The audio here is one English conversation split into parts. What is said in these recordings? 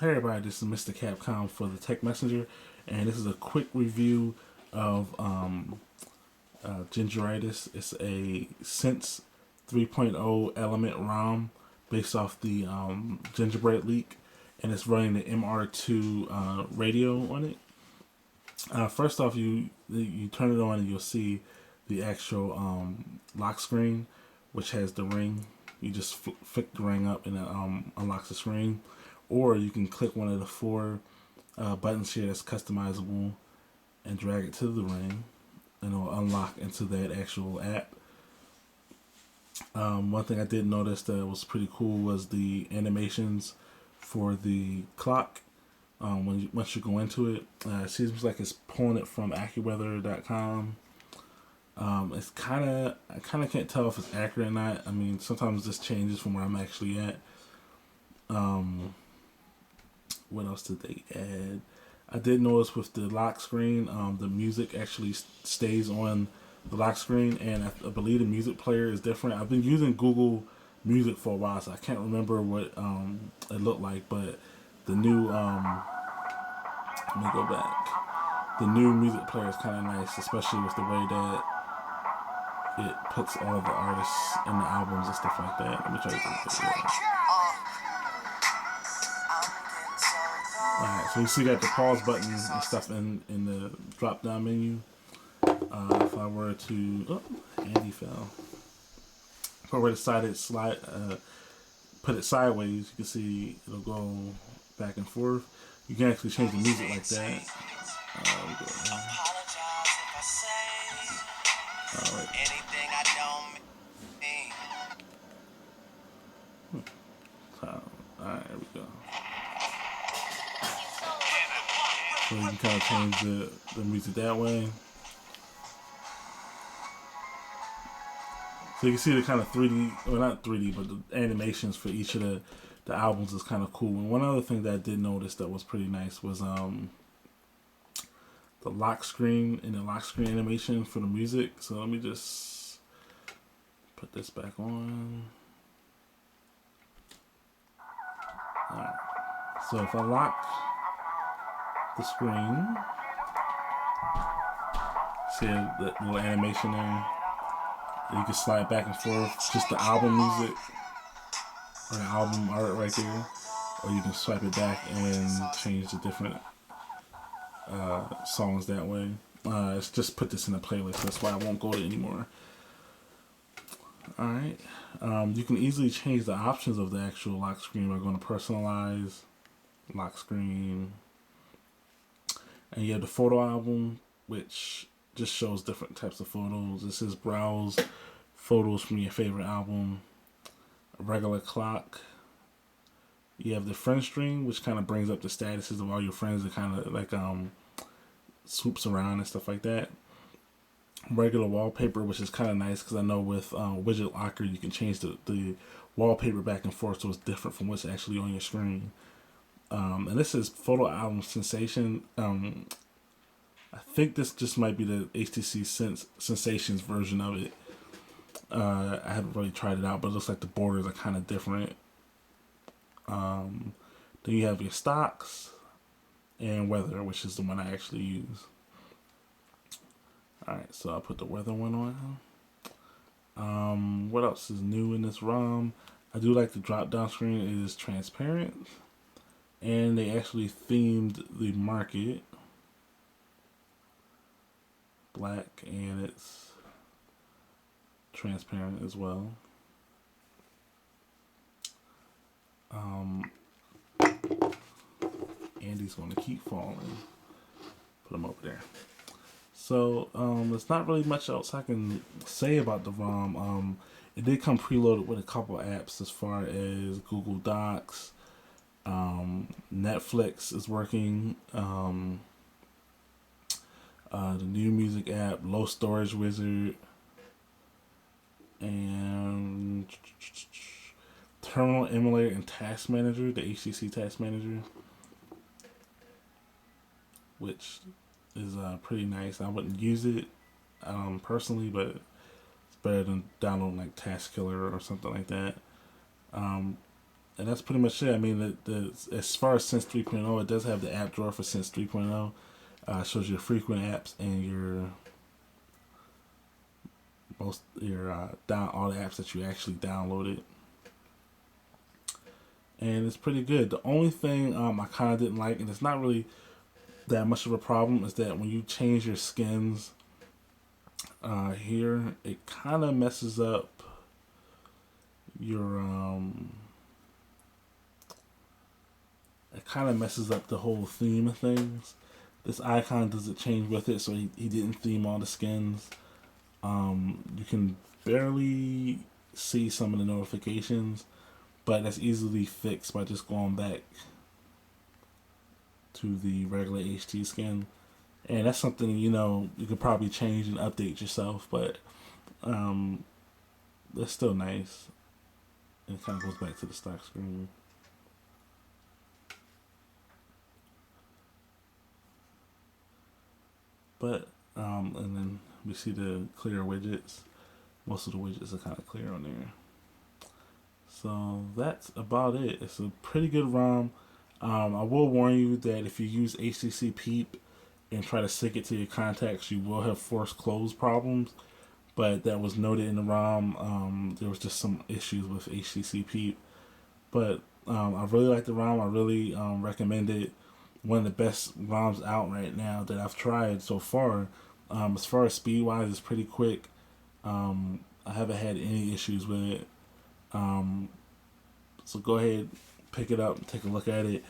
Hey everybody, this is Mr. Capcom for the Tech Messenger, and this is a quick review of Gingeritis. It's a Sense 3.0 element ROM based off the Gingerbread leak, and it's running the MR2 radio on it. First off, you turn it on and you'll see the actual lock screen, which has the ring. You just flick the ring up and it unlocks the screen. Or you can click one of the four buttons here that's customizable and drag it to the ring, and it'll unlock into that actual app. One thing I did notice that was pretty cool was the animations for the clock. Once you go into it, it seems like it's pulling it from AccuWeather.com. I kind of can't tell if it's accurate or not. I mean, sometimes this changes from where I'm actually at. What else did they add? I did notice with the lock screen, the music actually stays on the lock screen, and I believe the music player is different. I've been using Google Music for a while, so I can't remember what it looked like, but the new, let me go back. The new music player is kind of nice, especially with the way that it puts all the artists in the albums and stuff like that. Let me try to get this. Alright, so you see that the pause button and stuff in the drop down menu. If I were to, Andy fell. If I were to put it sideways, you can see it'll go back and forth. You can actually change the music like that. Alright. Alright, there we go. So you can kind of change the music that way. So you can see the kind of 3D, well not 3D, but the animations for each of the albums is kind of cool. And one other thing that I did notice that was pretty nice was the lock screen and the lock screen animation for the music. So let me just put this back on. Alright. So if I lock the screen, see that little animation there? You can slide back and forth, just the album music or the album art right there, or you can swipe it back and change the different songs that way. It's just put this in a playlist, so that's why I won't go to it anymore. Alright, you can easily change the options of the actual lock screen by going to personalize, lock screen, and you have the photo album, which just shows different types of photos. This is browse photos from your favorite album. A regular clock. You have the friend string, which kind of brings up the statuses of all your friends. It kind of like swoops around and stuff like that. Regular wallpaper, which is kind of nice because I know with Widget Locker you can change the wallpaper back and forth so it's different from what's actually on your screen. And this is photo album sensation. I think this just might be the HTC Sensations version of it. I haven't really tried it out, but it looks like the borders are kind of different. Then you have your stocks and weather, which is the one I actually use. Alright, so I'll put the weather one on. What else is new in this ROM? I do like the drop down screen. It is transparent. And they actually themed the market black, and it's transparent as well. Andy's going to keep falling. Put him over there. So there's not really much else I can say about the ROM. It did come preloaded with a couple of apps as far as Google Docs. Netflix is working. The new music app, Low Storage Wizard, and Terminal Emulator and Task Manager, the HTC Task Manager, which is pretty nice. I wouldn't use it personally, but it's better than downloading like Task Killer or something like that. And that's pretty much it. I mean, as far as Sense 3.0, it does have the app drawer for Sense 3.0. Shows your frequent apps and your down all the apps that you actually downloaded, and it's pretty good. The only thing I kind of didn't like, and it's not really that much of a problem, is that when you change your skins here, it kind of messes up your it kind of messes up the whole theme of things. This icon doesn't change with it, so he didn't theme all the skins. You can barely see some of the notifications, but that's easily fixed by just going back to the regular HT skin. And that's something, you could probably change and update yourself, but that's still nice. And it kind of goes back to the stock screen. But, and then we see the clear widgets. Most of the widgets are kind of clear on there. So that's about it. It's a pretty good ROM. I will warn you that if you use HTC Peep and try to sync it to your contacts, you will have force close problems. But that was noted in the ROM. There was just some issues with HTC Peep. But I really like the ROM. I really recommend it. One of the best ROMs out right now that I've tried so far. As far as speed wise, it's pretty quick. I haven't had any issues with it. So go ahead, pick it up, and take a look at it.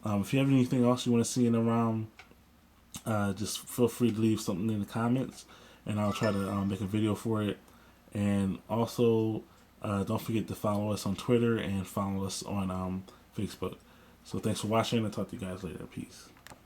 If you have anything else you want to see in the ROM, just feel free to leave something in the comments, and I'll try to make a video for it. And also, don't forget to follow us on Twitter and follow us on Facebook. So thanks for watching. I'll talk to you guys later. Peace.